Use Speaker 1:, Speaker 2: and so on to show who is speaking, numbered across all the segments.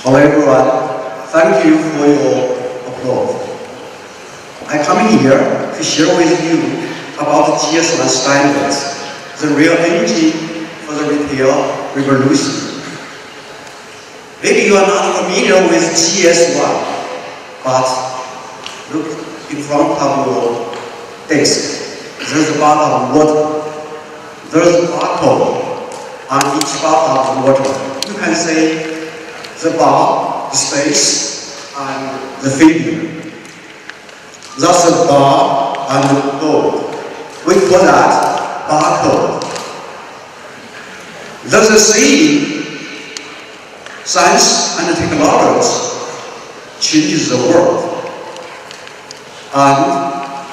Speaker 1: Hello everyone, thank you for your applause. I come here to share with you about GS1 standards, the real engine for the retail revolution. Maybe you are not familiar with GS1, but look in front of your desk. There's a bottle of water. There's a barcode on each bottle of water. You can say the bar, the space, and the figure. That's the bar and the code. We call that barcode. There's a saying, science and technology changes the world, and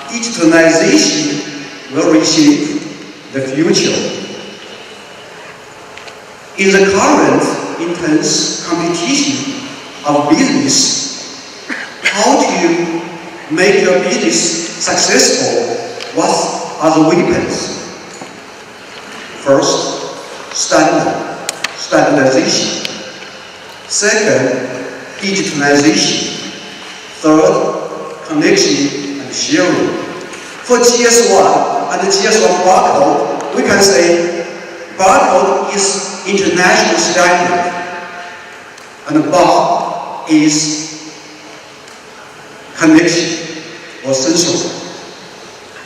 Speaker 1: digitalization will reshape the future. In the current intense competition of business, how to make your business successful? What are the weapons? First, standardization. Second, digitalization. Third, connection and sharing. For GS1 and the GS1 barcode, we can say barcode is international standard, and bar is connection or sensor,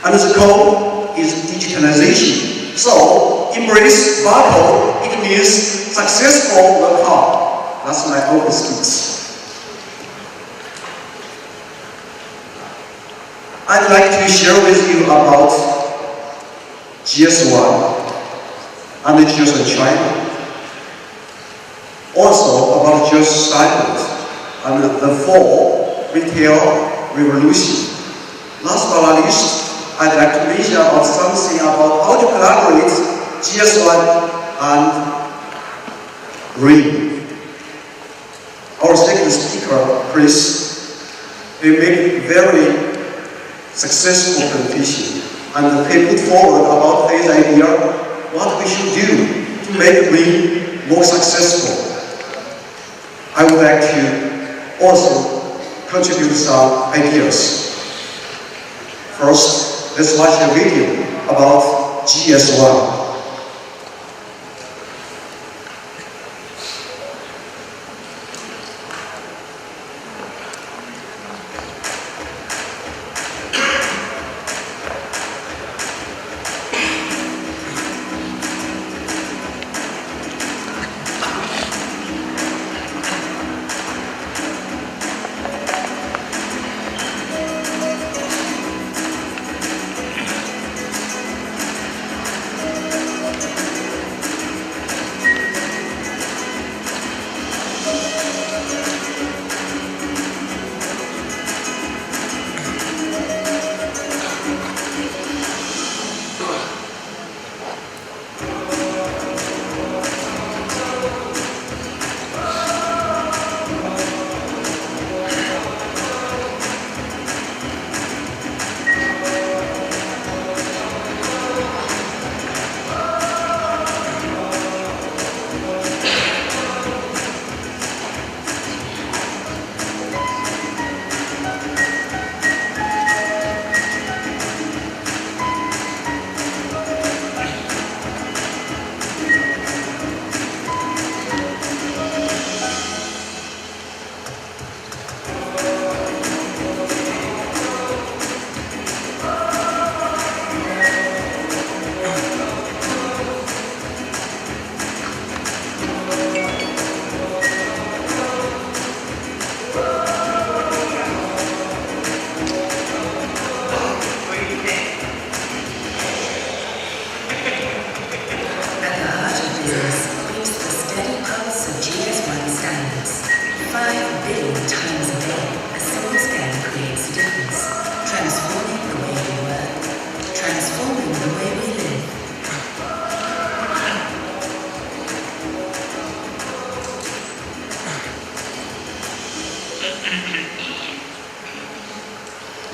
Speaker 1: and the code is digitalization. So embrace barcode, it means successful will come. That's my open speech. I'd like to share with you about GS1 and the GS1 China. Also about GS standards and the four retail revolution. Last but not least, I'd like to mention about something about how to collaborate GS1 and RIM. Our second speaker, Chris, he made very successful presentation and he put forward about his idea what we should do to make RIM more successful. I would like to also contribute some ideas. First, let's watch a video about GS1.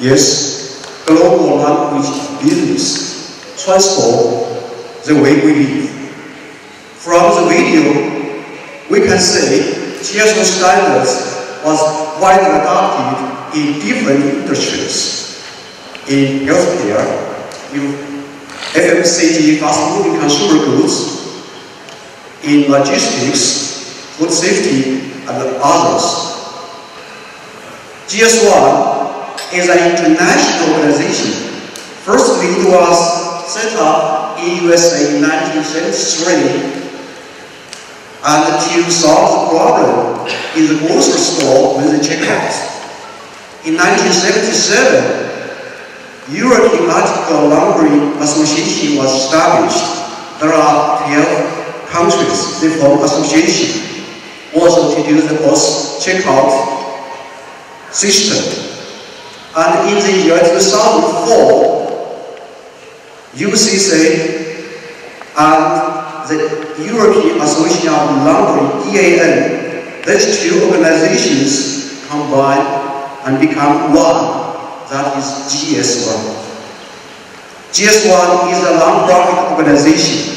Speaker 1: Yes, global language business transform the way we live. From the video, we can say GS1 standards was widely adopted in different industries. In healthcare, in FMCG, fast-moving consumer goods, in logistics, food safety, and others. GS1 is an international organization. Firstly, it was set up in USA in 1973 and to solve the problem in the grocery store with the checkout. In 1977, European Article Laundry Association was established. There are 12 countries that form association, also to do the post-checkout system. And in the year 2004, UCC and the European Association of Laundry, EAN, these two organizations combine and become one. That is GS1. GS1 is a non-profit organization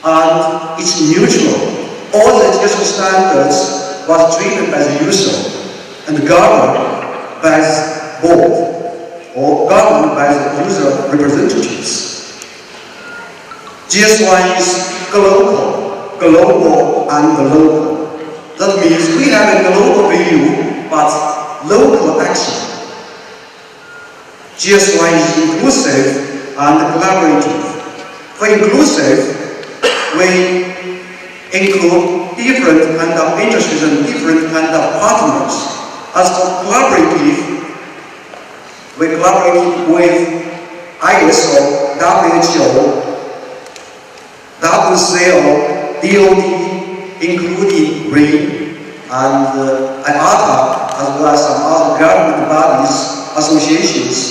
Speaker 1: and it's neutral. All the GS1 standards was driven by the user and governed by the board or governed by the user representatives. GS1 is global, and local. That means we have a global view but local action. GS1 is inclusive and collaborative. For inclusive, we include different kind of industries and different kind of partners. As for collaborative, we collaborate with ISO, WHO, WCO, DOD, including RIN, and IATA, as well as some other government bodies, associations.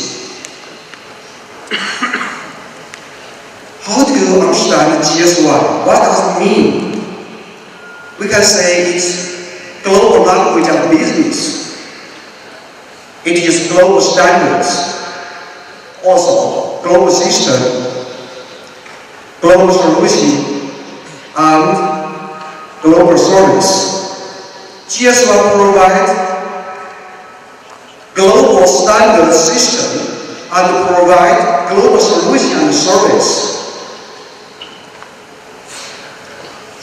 Speaker 1: How do you understand GS1? What does it mean? We can say it's global language of business. It is global standards, also global system, global solution, and global service. GS1 provides global standard system and provide global solution and service.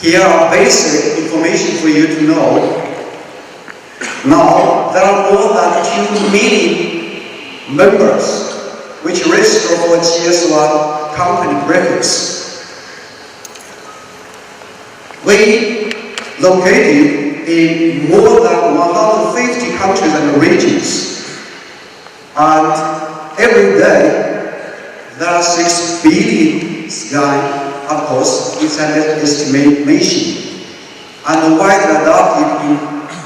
Speaker 1: Here are basic information for you to know. Now, there are more than 2 million members which register for GS1 company breakfast. We located in more than 150 countries and regions. And every day, there are 6 billion sky. Of course, it's an estimation, and widely adopted in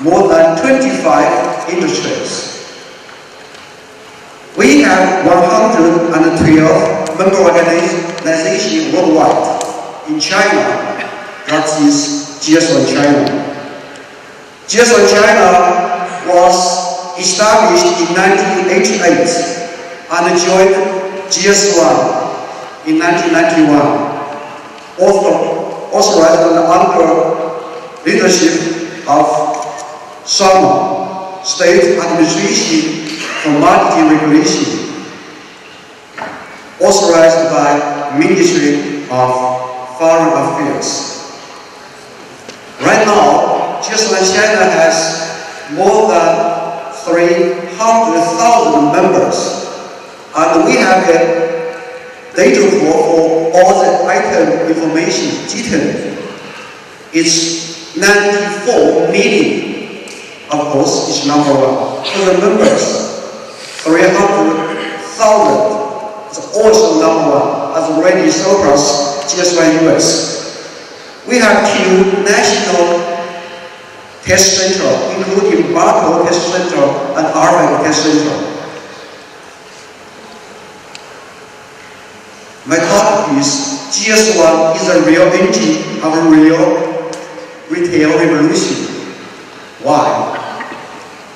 Speaker 1: more than 25 industries. We have 112 member organizations worldwide. In China, that is GS1 China. GS1 China was established in 1988 and joined GS1 in 1991. Authorized under leadership of Xiamen, State Administration for Marketing Regulation, authorized by Ministry of Foreign Affairs. Right now, GS1 China has more than 300,000 members, and we have a data for all the item information detail. It's 94 million. Of course, it's number one. For the members, 300,000 is also number one, as already surpassed GS1 US. We have 2 national test centers, including barcode test center and RFID test center. My topic is GS1 is a real engine of a real retail revolution. Why?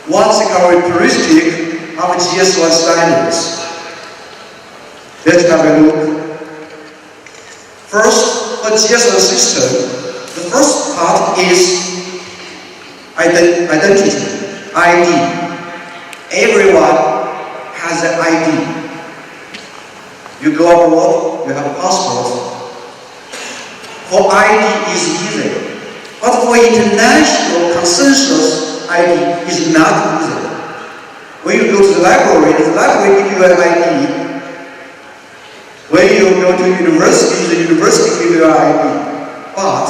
Speaker 1: What's the characteristic of GS1 standards? Let's have a look. First, for GS1 system, the first part is identity, ID. Everyone has an ID. You go abroad, you have a passport. For ID is easy, but for international consensus, ID is not easy. When you go to the library gives you an ID. When you go to university, the university gives you an ID. But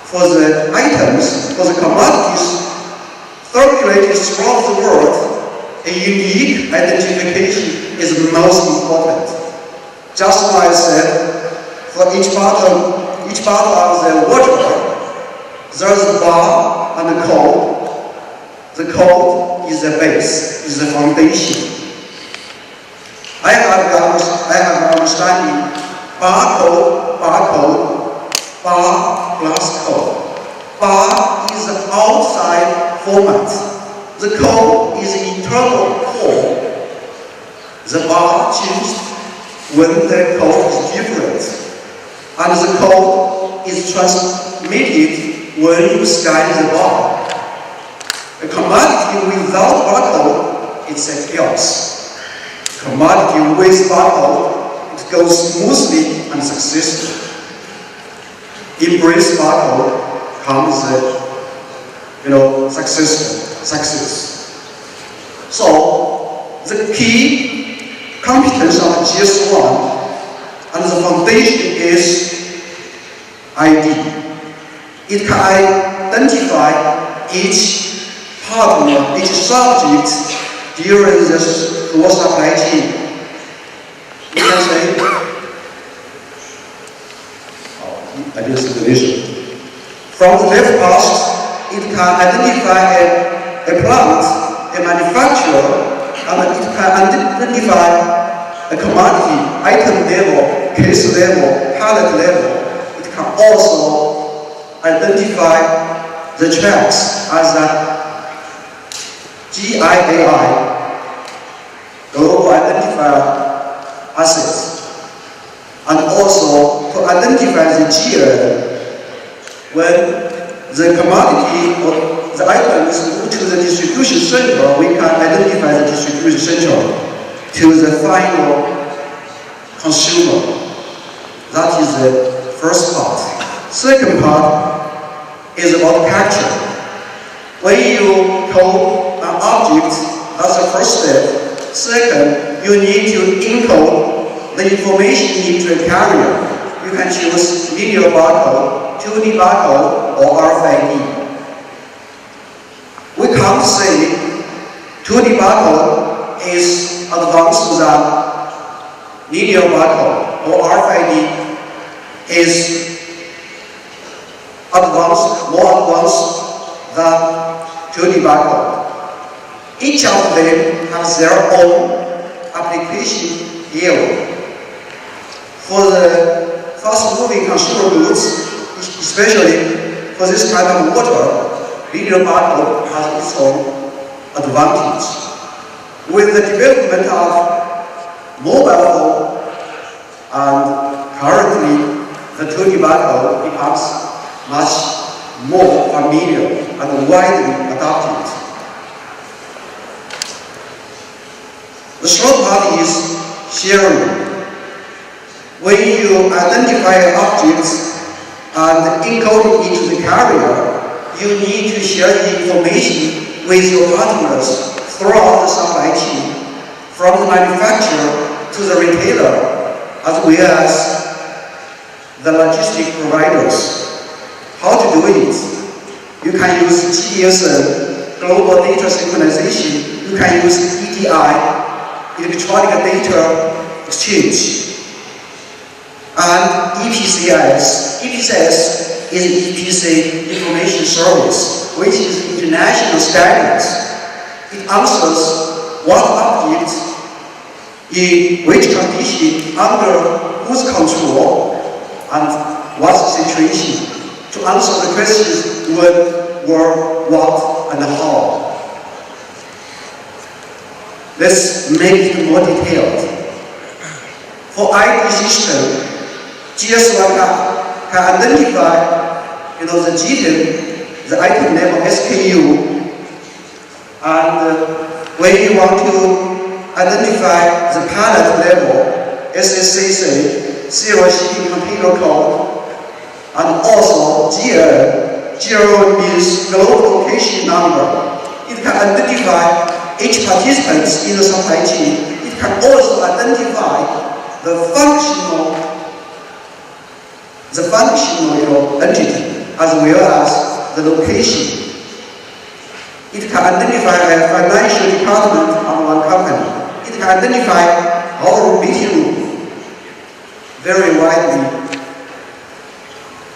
Speaker 1: for the items, for the commodities circulated throughout the world, a unique identification is most important. Just like I said, for each part of the water, there's a bar and a code. The code is the base, is the foundation. I have understanding barcode, bar plus code. Bar is the outside format. The code is the internal core. The bar changed when the code is different. And the code is transmitted when you scan the bar. A commodity without barcode is a chaos. Commodity with barcode, it goes smoothly and successfully. Embrace barcode comes success. So the key competence of GS1 and the foundation is ID. It can identify each partner, each subject during the whole supply chain. You can say, I did explanation. From the left past, it can identify a plant, a manufacturer, and it can identify a commodity, item level, case level, pallet level. It can also identify the tracks as a GIAI, Global Identifier Assets, and also to identify the GL when the commodity or the item is moved to the distribution center, we can identify the distribution center to the final consumer. That is the first part. Second part is about capture. When you code an object, that's the first step. Second, you need to encode the information into a carrier. You can choose linear barcode, 2D barcode, or RFID. We can't say 2D barcode is advanced than linear barcode, or RFID is more advanced than 2D barcode. Each of them has their own application area. For the fast-moving consumer goods, especially for this kind of water, linear barcode has its own advantage. With the development of mobile phone, and currently the 2D barcode becomes much more familiar and widely adopted. The short part is sharing. When you identify objects and encode it into the carrier, you need to share the information with your partners throughout the supply chain, from the manufacturer to the retailer, as well as the logistic providers. How to do it? You can use GDSN, Global Data Synchronization. You can use EDI, Electronic Data Exchange. And EPCS. EPCS is EPC Information Service, which is international standards. It answers what object, in which condition, under whose control, and what's the situation, to answer the questions when, where, what, and how. Let's make it more detailed. For ID system, GS1 can identify the GTIM, the item level SKU, and when you want to identify the pallet level SSCC, serial shipping container code, and also GL. GL means global location number. It can identify each participant in the supply chain. It can also identify the functional entity as well as the location. It can identify a financial department of one company. It can identify our meeting room. Very widely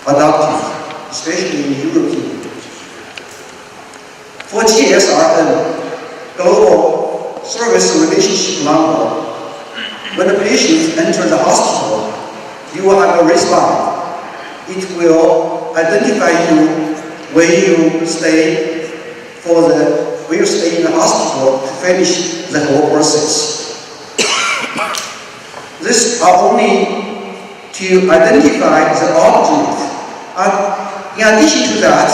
Speaker 1: adopted, especially in Europe. For GSRN, Global Service Relationship Number, when the patient enters the hospital, you will have a wristband. It will identify you when you stay in the hospital to finish the whole process. This are only to identify the object. And in addition to that,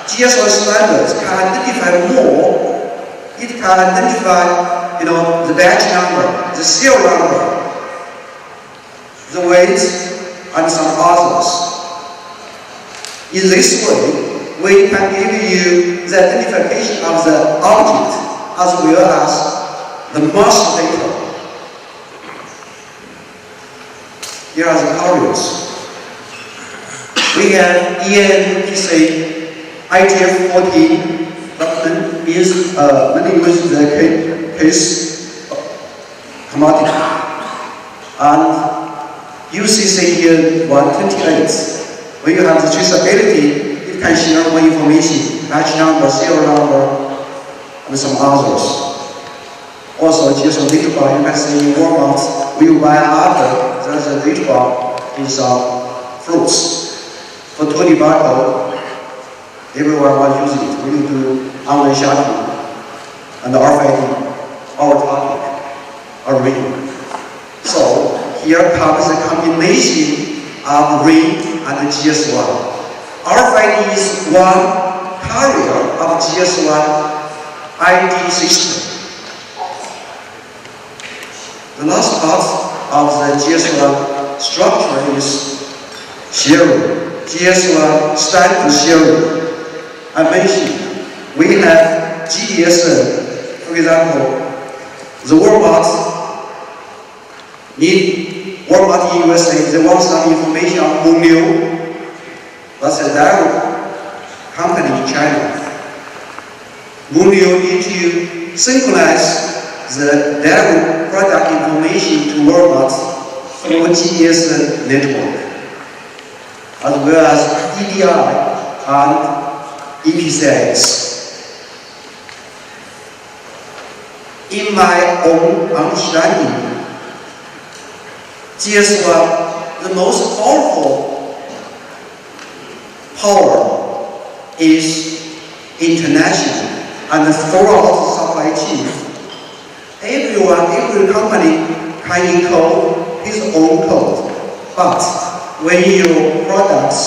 Speaker 1: GSR standards can identify more. It can identify, the batch number, the serial number, the weight, and some others. In this way, we can give you the identification of the object as well as the master data. Here are the codes. We have ENPC ITF 14 document is dealing with the case commodity, and UCC 128. When you have the traceability, it can share more information, batch number, serial number, and some others. Also, just a data bar, you can see in Walmart, we buy after there's a data bar is fruits. For 20 barcode, everyone was using it. We do online shopping, and RFID, our topic, are real. So here comes a combination of RIM and GS1. RFID is one carrier of GS1 ID system. The last part of the GS1 structure is sharing. GS1 standard sharing. I mentioned we have GDSN. For example, the Walmart in USA, they want some information on Mengniu. That's a direct company in China. Mengniu need to synchronize the direct product information to Walmart through GDSN network, as well as EDI and EPCIs. In my own understanding, GS1, the most powerful power is international and throughout the supply chain. Every company can encode his own code, but when your products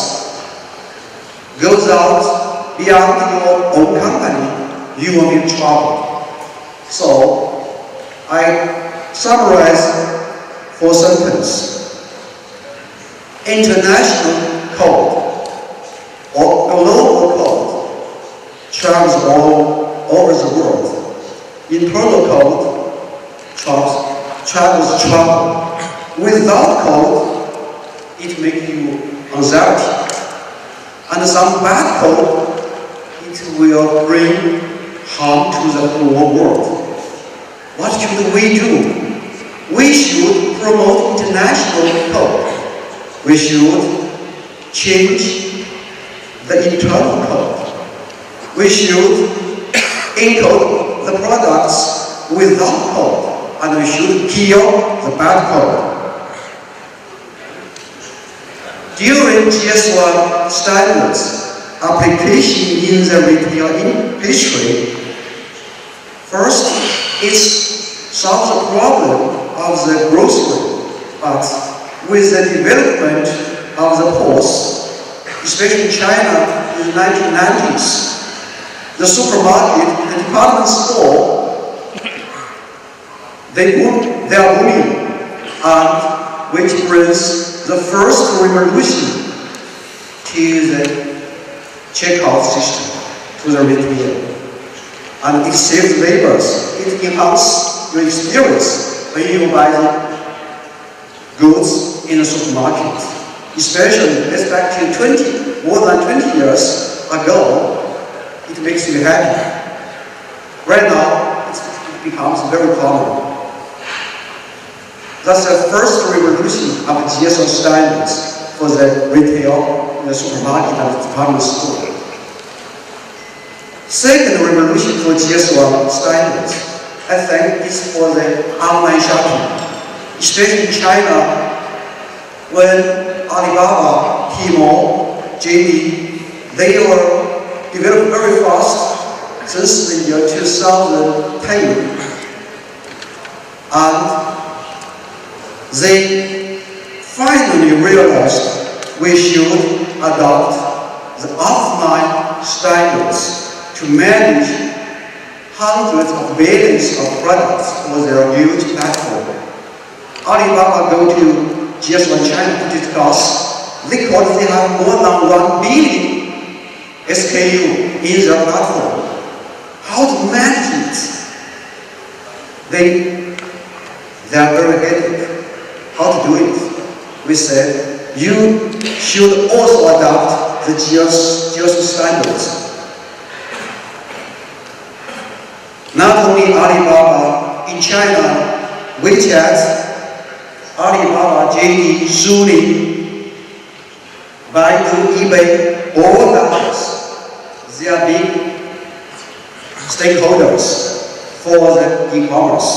Speaker 1: goes out beyond your own company, you will be in trouble. So I summarize 4 sentences. International code or global code travels all over the world. Internal code travels trouble. Without code, it makes you anxiety. And some bad code, it will bring harm to the whole world. What should we do? We should promote international code. We should change the internal code. We should encode the products without code, and we should kill the bad code. During GS1 standards application in the retail history, first, it solves the problem of the grocery, but with the development of the ports, especially China in the 1990s. The supermarket, the department store, they are booming, and which brings the first revolution to the checkout system, to the retail. And it saves labors, it enhances your experience when you buy the goods in the supermarket. Especially, let's back to more than 20 years ago, it makes you happy. Right now, it becomes very common. That's the first revolution of GSO standards for the retail, the supermarket, and the department store. Second revolution for GSO standards, I think, is for the online shopping. Especially in China, when Alibaba, Tmall, JD, they were developed very fast since the year 2010. And they finally realized we should adopt the offline standards to manage hundreds of billions of products for their huge platform. Alibaba go to GS1 China to discuss. They call they have more than 1 billion SKU in their platform. How to manage it? They are very headache. How to do it? We said, you should also adopt the GS standards. Not only Alibaba, in China, WeChat, Alibaba, JD, Suning, Baidu, eBay, all others, they are big stakeholders for the e-commerce.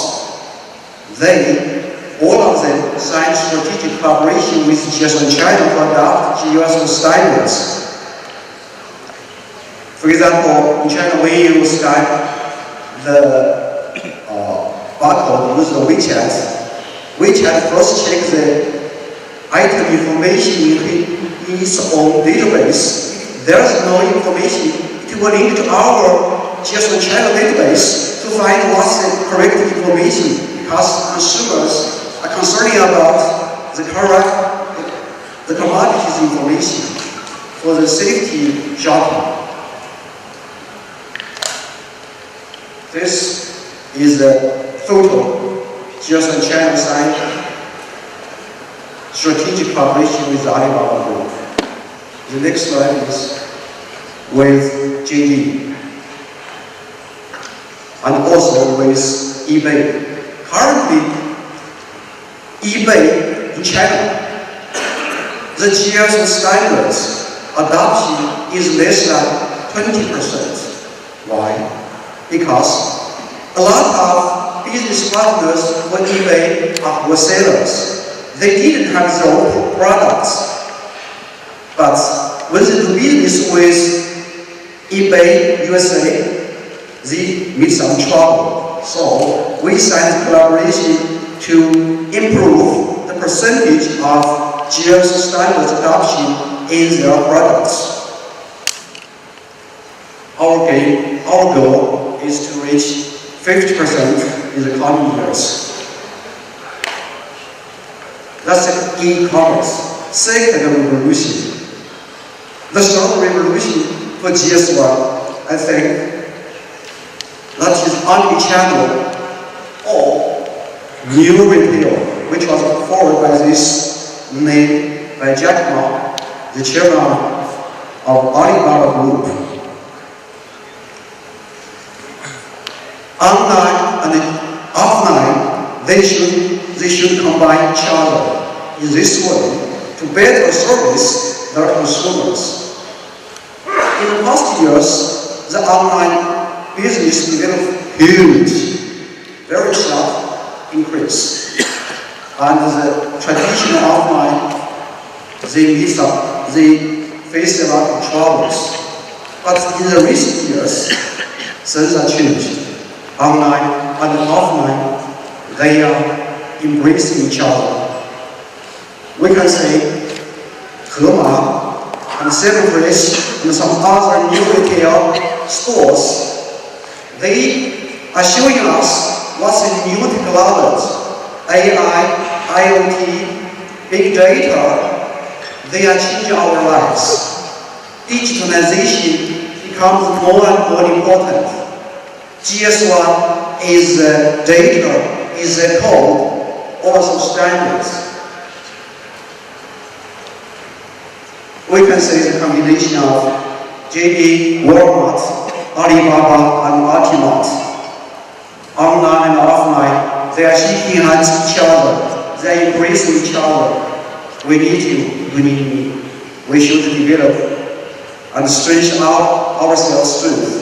Speaker 1: All of them signed strategic cooperation with GS1 China to adopt GSO standards. For example, in China, when you scan the barcode with the WeChat first checks the item information in its own database. There is no information. It will link to our GS1 China database to find what's the correct information, because consumers are concerned about the commodities information for the safety shopping. This is the photo GS1 China signed strategic cooperation with Alibaba Group. The next slide is with JD and also with eBay. Currently, eBay in China, the GSO standards adoption is less than 20%. Why? Because a lot of business partners for eBay were sellers. They didn't have their own products. But when they do business with eBay USA, they meet some trouble. So we signed collaboration to improve the percentage of GSO standards adoption in their products. Our goal is to reach 50% in the coming years. That's the e-commerce. Second revolution. The third revolution for GS1, I think, that is omni-channel or new retail, which was forwarded by this name by Jack Ma, the chairman of Alibaba Group. Online and offline, they should combine each other in this way to better service their consumers. In the past years, the online business developed huge, very sharp increase. And the traditional offline, they face a lot of troubles. But in the recent years, things are changed. Online and offline, they are embracing each other. We can say Hema and Selfridge and some other new retail stores. They are showing us what's in new technologies, AI, IoT, big data. They are changing our lives. Digitalization becomes more and more important. GS1 is data, is code, also standards. We can say the combination of JD, Walmart, Alibaba, and Ultimate. Online and offline, they are shaking hands each other. They are embracing each other. We need you, you need me. We should develop and strengthen ourselves strength.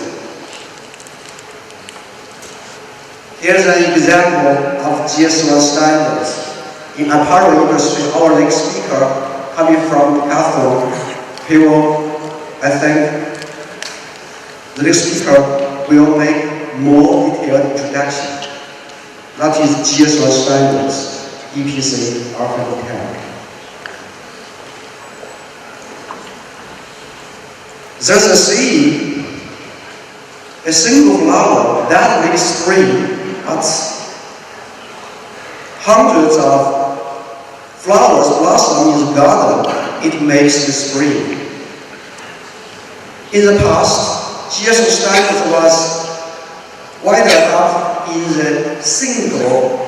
Speaker 1: Here's an example of GS1 standards. In apparel industry, our next speaker coming from Catholic, I think the next speaker will make more detailed introduction. That is GS1 standards, EPC Archival 10. There's a saying, a single flower that makes spring, but hundreds of flowers blossom in the garden, it makes the spring. In the past, GS1 standards was wider up in the single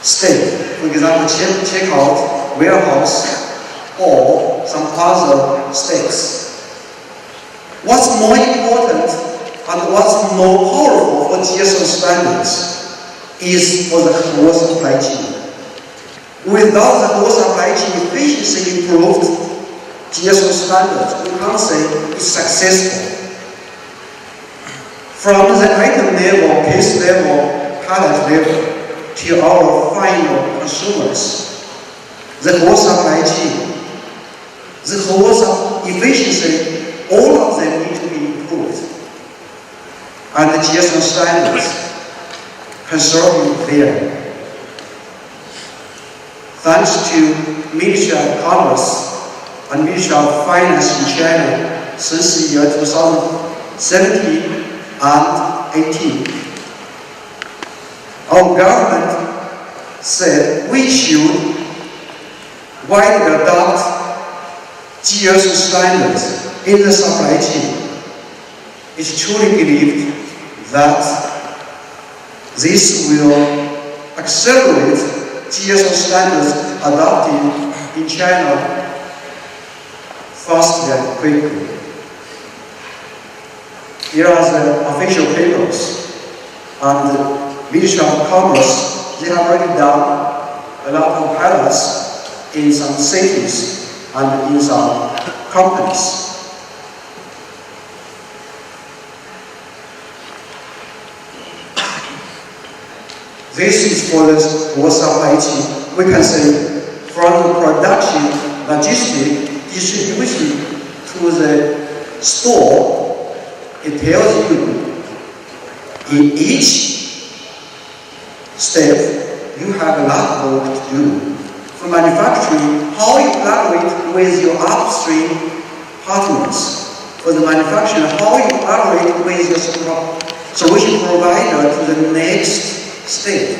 Speaker 1: state. For example, checkout, warehouse, or some other states. What's more important and what's more powerful for GS1 standards is for the whole supply chain. Without the whole supply chain efficiency improved, GS1 standards, we can't say it's successful. From the item level, case level, pallet level, to our final consumers, the whole supply chain, the whole efficiency, all of them need to be improved. And the GS1 standards can serve there. Thanks to Ministry of Commerce and Ministry of Finance in China since the year 2017 and 18. Our government said we should widely adopt GS1 standards in the supply chain. It's truly believed that this will accelerate GS1 standards adopted in China fast and quickly. Here are the official papers, and the Ministry of Commerce, they have already done a lot of pilots in some cities and in some companies. This is for the whole supply chain. We can say from the production, logistics, distribution to the store, it tells you in each step you have a lot of work to do. For manufacturing, how you collaborate with your upstream partners. For the manufacturing, how you collaborate with your solution provider to the next state.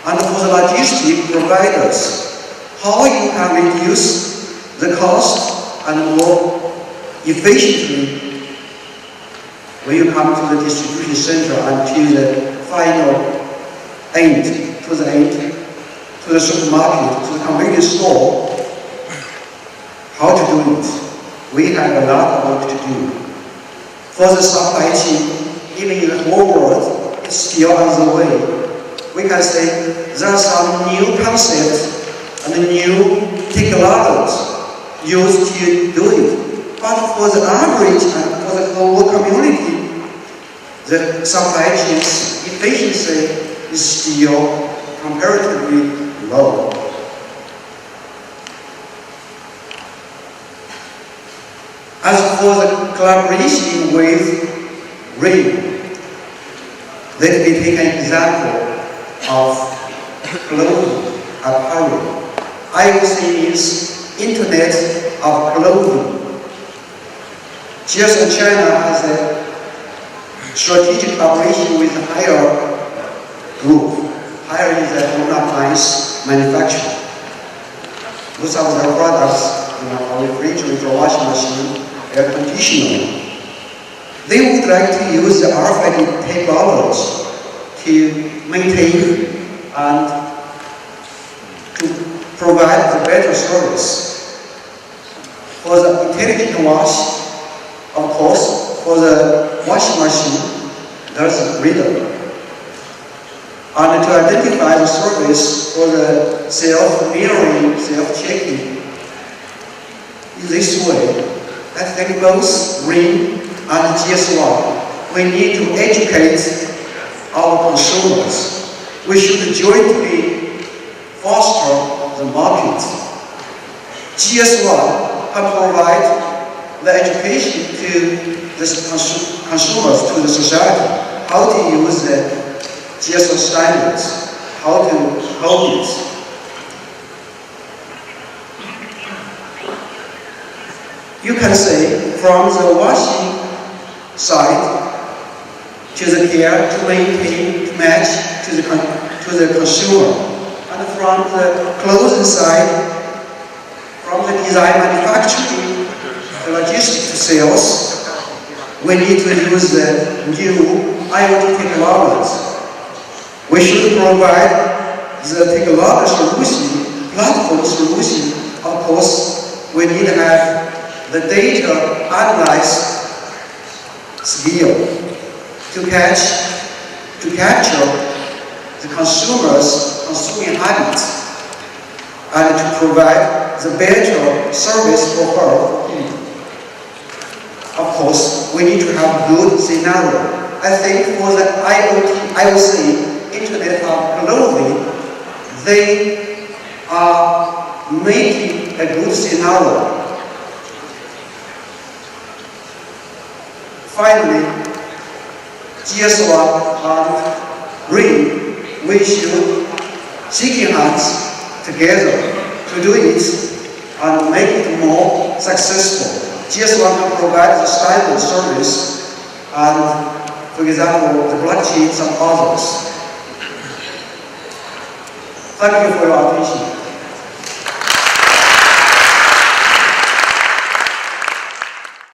Speaker 1: And for the logistic providers, how you can reduce the cost and more efficiently when you come to the distribution center and to the final end, to the supermarket, to the convenience store. How to do it? We have a lot of work to do. For the supply chain, even in the whole world, it's still on the way. We can say there are some new concepts and new technologies used to do it. But for the average and for the whole community, the supply chain's efficiency is still comparatively low. As for the collaboration with RAIN, let me take an example of clothing apparel. IOC means Internet of Clothing. GS China has a strategic cooperation with Haier Group. Haier is a home appliance manufacturer. Most of their products are refrigerator, washing machine, air conditioner. They would like to use the RFID technology to maintain and to provide a better service. For the intelligent wash, of course, for the washing machine, there's a reader. And to identify the service for the self-mirroring, self-checking, in this way, I think both RIN and GS1, we need to educate our consumers. We should jointly foster the market. GS1 can provide the education to the consumers, to the society, how to use the GS standards, how to hold it. You can say from the washing side to the care, to maintain, to match to the consumer, and from the clothing side, from the design manufacturing, the logistics to sales, we need to use the new IoT technologies. We should provide the technology solution, platform solution. Of course, we need to have the data analyze skill to capture the consumer's consuming habits and to provide the better service for her. Of course, we need to have good scenario. I think for the IoT, Internet of Clothing, they are making a good scenario. Finally, GS1 and RIN, we should shaking hands together to do it and make it more successful. GS1 can provide the standard service and, for example, the blockchains and others. Thank you for your attention.